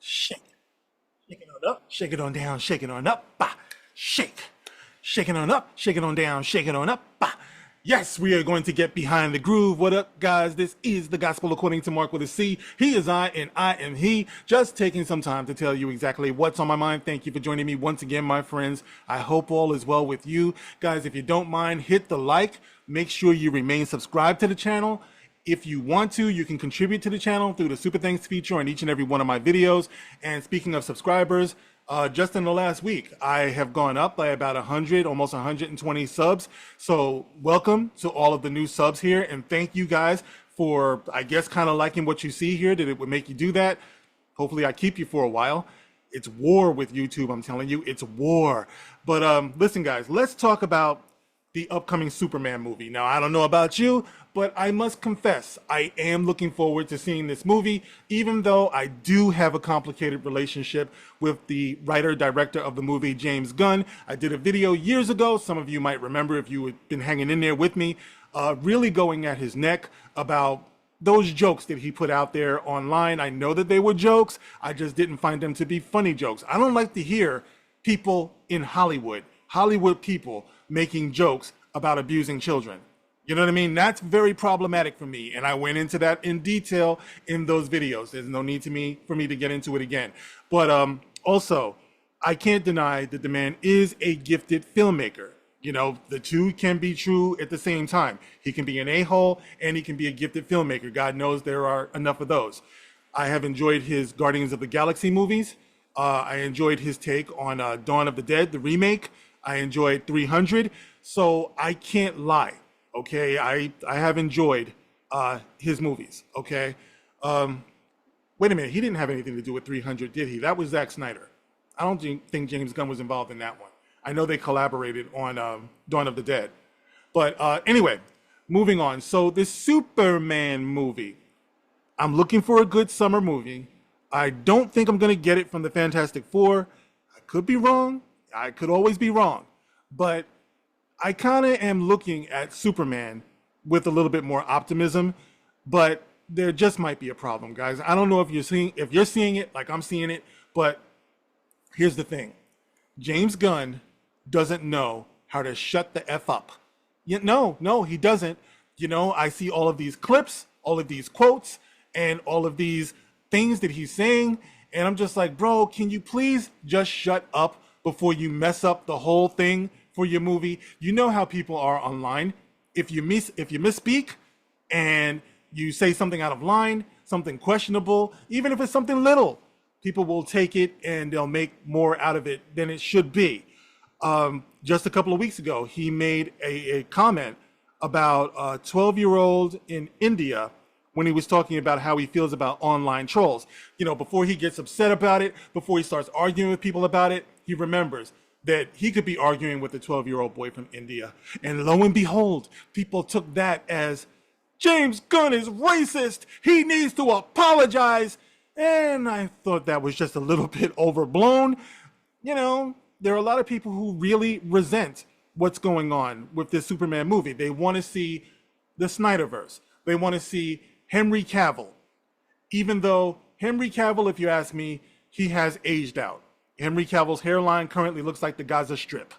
Shake it. Shake it on up. Shake it on down. Shake it on up. Bah. Shake. Shake it on up. Shake it on down. Shake it on up. Bah. Yes, we are going to get behind the groove. What up, guys? This is the Gospel According to Mark with a C. He is I, and I am he. Just taking some time to tell you exactly what's on my mind. Thank you for joining me once again, my friends. I hope all is well with you. Guys, if you don't mind, hit the like. Make sure you remain subscribed to the channel. If you want to, you can contribute to the channel through the Super Thanks feature on each and every one of my videos. And speaking of subscribers, just in the last week, I have gone up by about 100, almost 120 subs. So welcome to all of the new subs here. And thank you guys for, I guess, kind of liking what you see here, that it would make you do that. Hopefully I keep you for a while. It's war with YouTube, I'm telling you, it's war. But listen, guys, let's talk about the upcoming Superman movie. Now, I don't know about you, but I must confess, I am looking forward to seeing this movie, even though I do have a complicated relationship with the writer-director of the movie, James Gunn. I did a video years ago, some of you might remember if you had been hanging in there with me, really going at his neck about those jokes that he put out there online. I know that they were jokes, I just didn't find them to be funny jokes. I don't like to hear people in Hollywood people making jokes about abusing children. You know what I mean? That's very problematic for me. And I went into that in detail in those videos. There's no need for me to get into it again. But also, I can't deny that the man is a gifted filmmaker. You know, the two can be true at the same time. He can be an a-hole and he can be a gifted filmmaker. God knows there are enough of those. I have enjoyed his Guardians of the Galaxy movies. I enjoyed his take on Dawn of the Dead, the remake. I enjoyed 300. So I can't lie. Okay, I have enjoyed his movies, okay? Wait a minute, he didn't have anything to do with 300, did he? That was Zack Snyder. I don't think James Gunn was involved in that one. I know they collaborated on Dawn of the Dead. But anyway, moving on. So this Superman movie, I'm looking for a good summer movie. I don't think I'm gonna get it from the Fantastic Four. I could be wrong, I could always be wrong. But I kind of am looking at Superman with a little bit more optimism, but there just might be a problem, guys. I don't know if you're seeing it like I'm seeing it, but here's the thing. James Gunn doesn't know how to shut the F up. No, he doesn't. You know, I see all of these clips, all of these quotes, and all of these things that he's saying, and I'm just like, bro, can you please just shut up before you mess up the whole thing for your movie? You know how people are online. If you misspeak and you say something out of line, something questionable, even if it's something little, people will take it and they'll make more out of it than it should be. Just a couple of weeks ago, he made a comment about a 12-year-old in India when he was talking about how he feels about online trolls. You know, before he gets upset about it, before he starts arguing with people about it, he remembers that he could be arguing with a 12-year-old boy from India. And lo and behold, people took that as, James Gunn is racist. He needs to apologize. And I thought that was just a little bit overblown. You know, there are a lot of people who really resent what's going on with this Superman movie. They want to see the Snyderverse. They want to see Henry Cavill. Even though Henry Cavill, if you ask me, he has aged out. Henry Cavill's hairline currently looks like the Gaza Strip.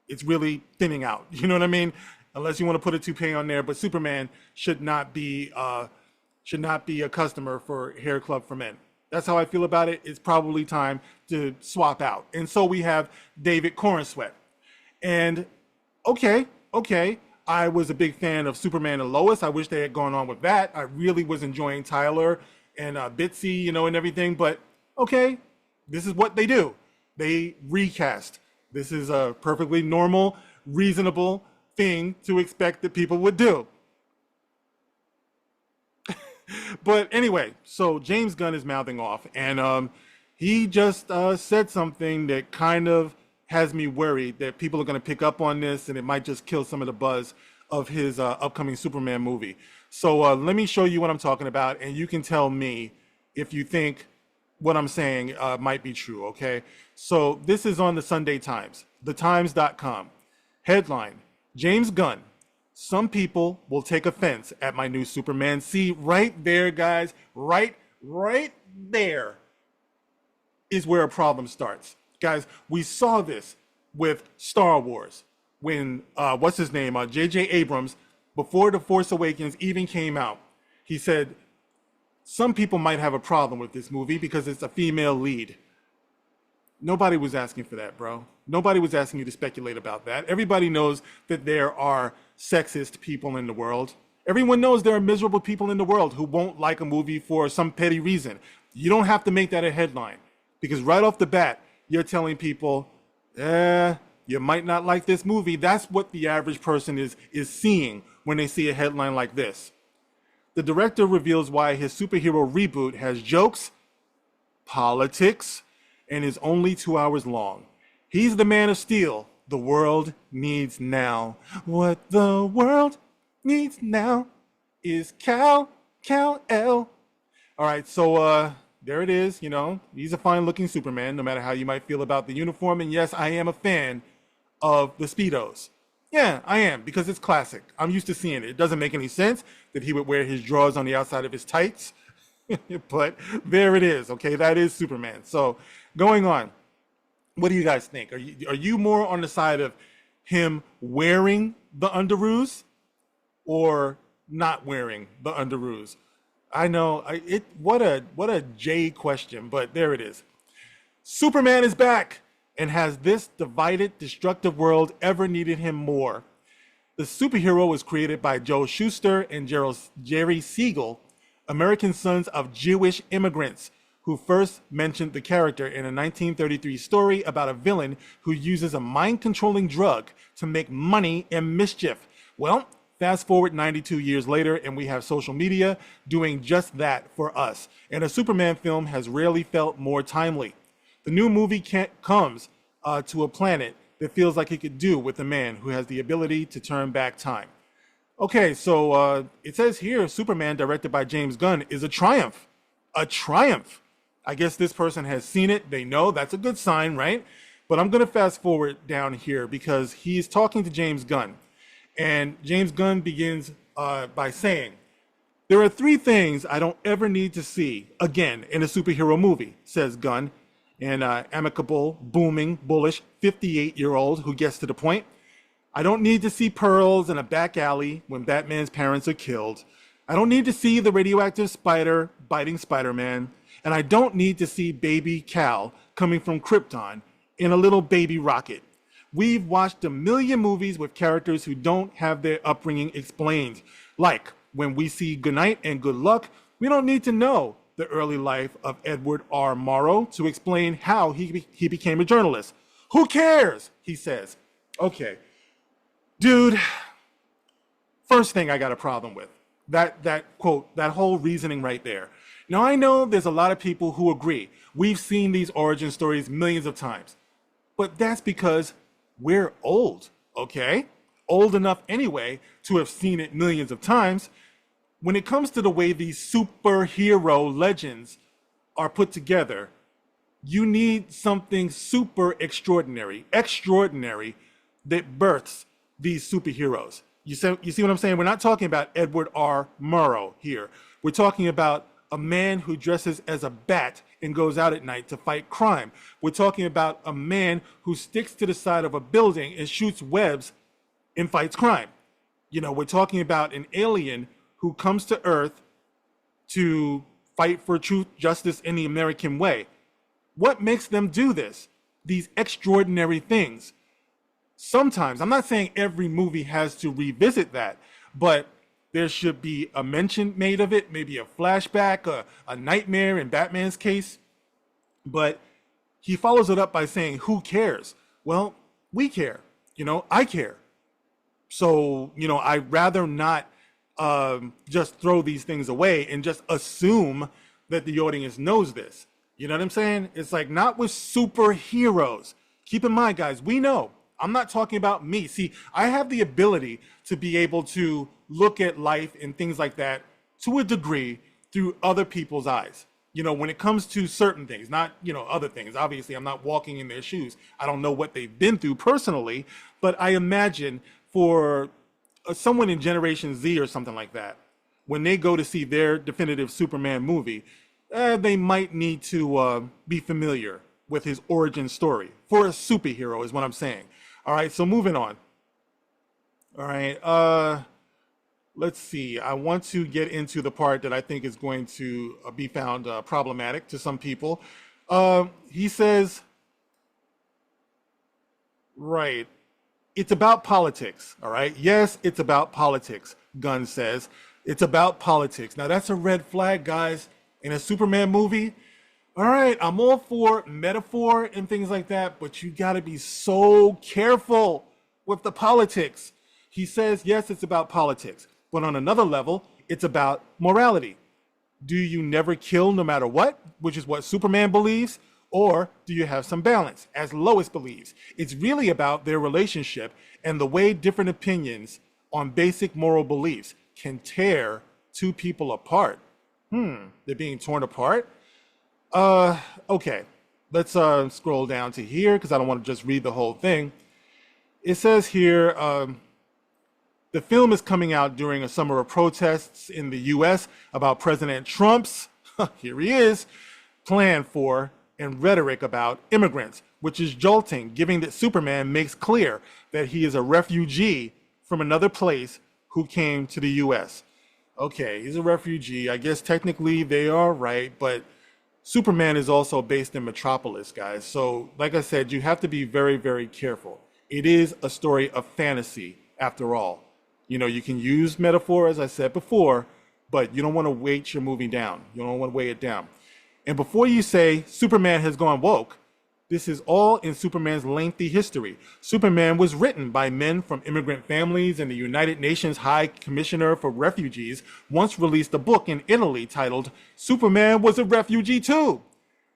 It's really thinning out. You know what I mean? Unless you want to put a toupee on there, but Superman should not be a customer for Hair Club for Men. That's how I feel about it. It's probably time to swap out. And so we have David Corenswet. And okay, I was a big fan of Superman and Lois. I wish they had gone on with that. I really was enjoying Tyler and Bitsy, you know, and everything. But okay, this is what they do. They recast. This is a perfectly normal, reasonable thing to expect that people would do. But anyway, so James Gunn is mouthing off, and he just said something that kind of has me worried that people are going to pick up on this, and it might just kill some of the buzz of his upcoming Superman movie. So let me show you what I'm talking about, and you can tell me if you think what I'm saying might be true, okay? So this is on the Sunday Times, thetimes.com. Headline, James Gunn, some people will take offense at my new Superman. See, right there, guys, right there. is where a problem starts. Guys, we saw this with Star Wars when, what's his name, J.J. Abrams, before The Force Awakens even came out, he said, some people might have a problem with this movie because it's a female lead. Nobody was asking for that, bro. Nobody was asking you to speculate about that. Everybody knows that there are sexist people in the world. Everyone knows there are miserable people in the world who won't like a movie for some petty reason. You don't have to make that a headline, because right off the bat, you're telling people, you might not like this movie. That's what the average person is seeing when they see a headline like this. The director reveals why his superhero reboot has jokes, politics, and is only 2 hours long. He's the Man of Steel the world needs now. What the world needs now is Kal-El. All right, so there it is. You know, he's a fine-looking Superman, no matter how you might feel about the uniform. And yes, I am a fan of the Speedos. Yeah, I am, because it's classic. I'm used to seeing it. It doesn't make any sense that he would wear his drawers on the outside of his tights. But there it is, okay? That is Superman. So going on, what do you guys think? Are you more on the side of him wearing the underoos or not wearing the underoos? I know, what a J question, but there it is. Superman is back, and has this divided, destructive world ever needed him more? The superhero was created by Joe Shuster and Jerry Siegel, American sons of Jewish immigrants, who first mentioned the character in a 1933 story about a villain who uses a mind-controlling drug to make money and mischief. Well, fast forward 92 years later, and we have social media doing just that for us. And a Superman film has rarely felt more timely. The new movie comes to a planet that feels like it could do with a man who has the ability to turn back time. Okay, so it says here, Superman, directed by James Gunn, is a triumph. A triumph. I guess this person has seen it. They know. That's a good sign, right? But I'm going to fast forward down here because he's talking to James Gunn. And James Gunn begins by saying, there are 3 things I don't ever need to see again in a superhero movie, says Gunn, an amicable, booming, bullish 58-year-old who gets to the point. I don't need to see pearls in a back alley when Batman's parents are killed. I don't need to see the radioactive spider biting Spider-Man. And I don't need to see baby Kal coming from Krypton in a little baby rocket. We've watched a million movies with characters who don't have their upbringing explained. Like when we see Goodnight and Good Luck, we don't need to know the early life of Edward R. Morrow to explain how he became a journalist. Who cares? He says. Okay, dude, first thing I got a problem with, that quote, that whole reasoning right there. Now, I know there's a lot of people who agree. We've seen these origin stories millions of times. But that's because we're old, okay? Old enough anyway to have seen it millions of times. When it comes to the way these superhero legends are put together, you need something super extraordinary that births these superheroes. You see what I'm saying? We're not talking about Edward R. Murrow here. We're talking about a man who dresses as a bat and goes out at night to fight crime. We're talking about a man who sticks to the side of a building and shoots webs and fights crime. You know, we're talking about an alien who comes to Earth to fight for truth, justice, in the American way. What makes them do this? These extraordinary things. Sometimes, I'm not saying every movie has to revisit that, but there should be a mention made of it, maybe a flashback, a nightmare in Batman's case. But he follows it up by saying, who cares? Well, we care. You know, I care. So, you know, I'd rather not just throw these things away and just assume that the audience knows this. You know what I'm saying? It's like, not with superheroes. Keep in mind, guys, we know. I'm not talking about me. See, I have the ability to be able to look at life and things like that to a degree through other people's eyes. You know, when it comes to certain things, not, you know, other things. Obviously, I'm not walking in their shoes. I don't know what they've been through personally, but I imagine for someone in Generation Z or something like that, when they go to see their definitive Superman movie, they might need to be familiar with his origin story for a superhero is what I'm saying. All right, so moving on. All right, let's see. I want to get into the part that I think is going to be found problematic to some people. He says, right, it's about politics, all right? Yes, it's about politics, Gunn says. It's about politics. Now, that's a red flag, guys, in a Superman movie. All right, I'm all for metaphor and things like that, but you got to be so careful with the politics. He says, yes, it's about politics, but on another level, it's about morality. Do you never kill no matter what, which is what Superman believes? Or do you have some balance, as Lois believes? It's really about their relationship and the way different opinions on basic moral beliefs can tear two people apart. They're being torn apart? Okay, let's scroll down to here because I don't want to just read the whole thing. It says here, the film is coming out during a summer of protests in the US about President Trump's, here he is, plan for and rhetoric about immigrants, which is jolting, given that Superman makes clear that he is a refugee from another place who came to the US. Okay, he's a refugee. I guess technically they are right, but Superman is also based in Metropolis, guys. So, like I said, you have to be very, very careful. It is a story of fantasy, after all. You know, you can use metaphor, as I said before, but you don't want to weight your movie down. You don't want to weigh it down. And before you say Superman has gone woke, this is all in Superman's lengthy history. Superman was written by men from immigrant families, and the United Nations High Commissioner for Refugees once released a book in Italy titled Superman Was a Refugee Too.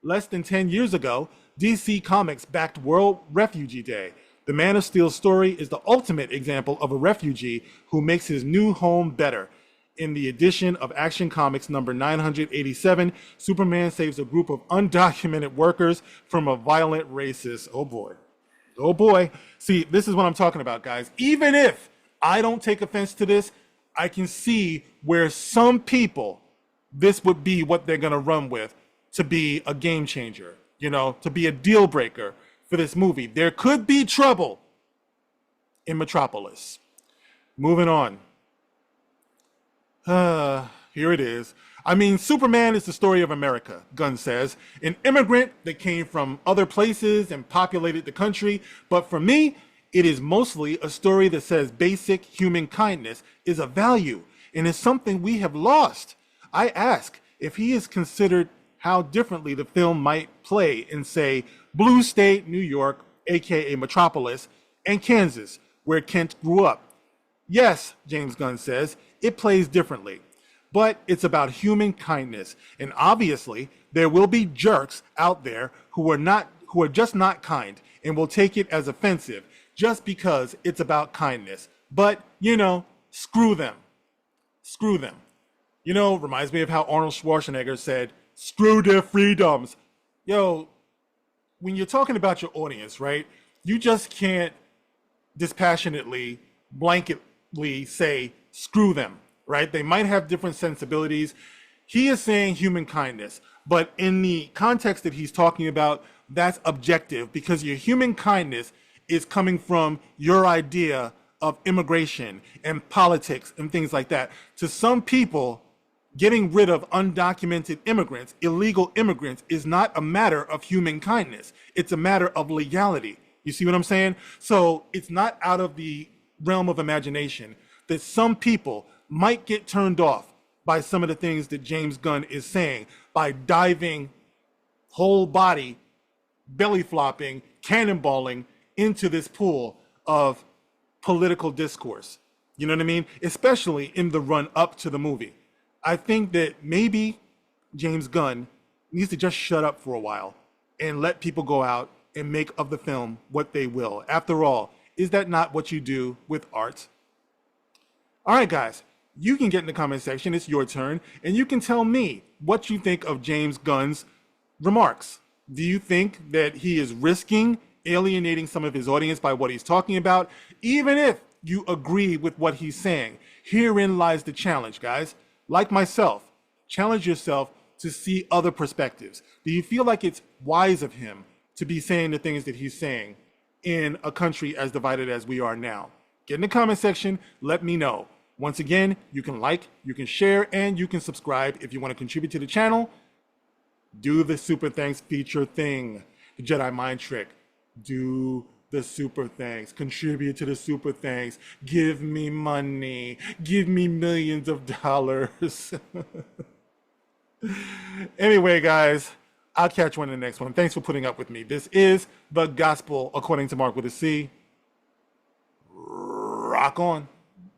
Less than 10 years ago, DC Comics backed World Refugee Day. The Man of Steel story is the ultimate example of a refugee who makes his new home better. In the edition of Action Comics number 987, Superman saves a group of undocumented workers from a violent racist. Oh boy. Oh boy. See, this is what I'm talking about, guys. Even if I don't take offense to this, I can see where some people, this would be what they're going to run with to be a game changer, you know, to be a deal breaker for this movie. There could be trouble in Metropolis. Moving on. Here it is. I mean, Superman is the story of America, Gunn says. An immigrant that came from other places and populated the country. But for me, it is mostly a story that says basic human kindness is a value and is something we have lost. I ask if he is considered how differently the film might play in, say, Blue State, New York, aka Metropolis, and Kansas, where Kent grew up. Yes, James Gunn says, it plays differently, but it's about human kindness. And obviously, there will be jerks out there who are just not kind and will take it as offensive just because it's about kindness. But, you know, screw them. Screw them. You know, reminds me of how Arnold Schwarzenegger said, screw their freedoms. Yo, when you're talking about your audience, right, you just can't dispassionately, blanketly say, screw them, right? They might have different sensibilities. He is saying human kindness, but in the context that he's talking about, that's objective because your human kindness is coming from your idea of immigration and politics and things like that. To some people, getting rid of undocumented immigrants, illegal immigrants, is not a matter of human kindness. It's a matter of legality. You see what I'm saying? So it's not out of the realm of imagination that some people might get turned off by some of the things that James Gunn is saying by diving whole body, belly flopping, cannonballing into this pool of political discourse. You know what I mean? Especially in the run up to the movie. I think that maybe James Gunn needs to just shut up for a while and let people go out and make of the film what they will. After all, is that not what you do with art? All right, guys, you can get in the comment section. It's your turn. And you can tell me what you think of James Gunn's remarks. Do you think that he is risking alienating some of his audience by what he's talking about? Even if you agree with what he's saying, herein lies the challenge, guys. Like myself, challenge yourself to see other perspectives. Do you feel like it's wise of him to be saying the things that he's saying in a country as divided as we are now? Get in the comment section, let me know. Once again, you can like, you can share, and you can subscribe if you want to contribute to the channel. Do the super thanks feature thing, the Jedi mind trick. Do the super thanks, contribute to the super thanks, give me money, give me millions of dollars. Anyway, guys, I'll catch you in the next one. Thanks for putting up with me. This is the Gospel According to Mark with a C. Rock on.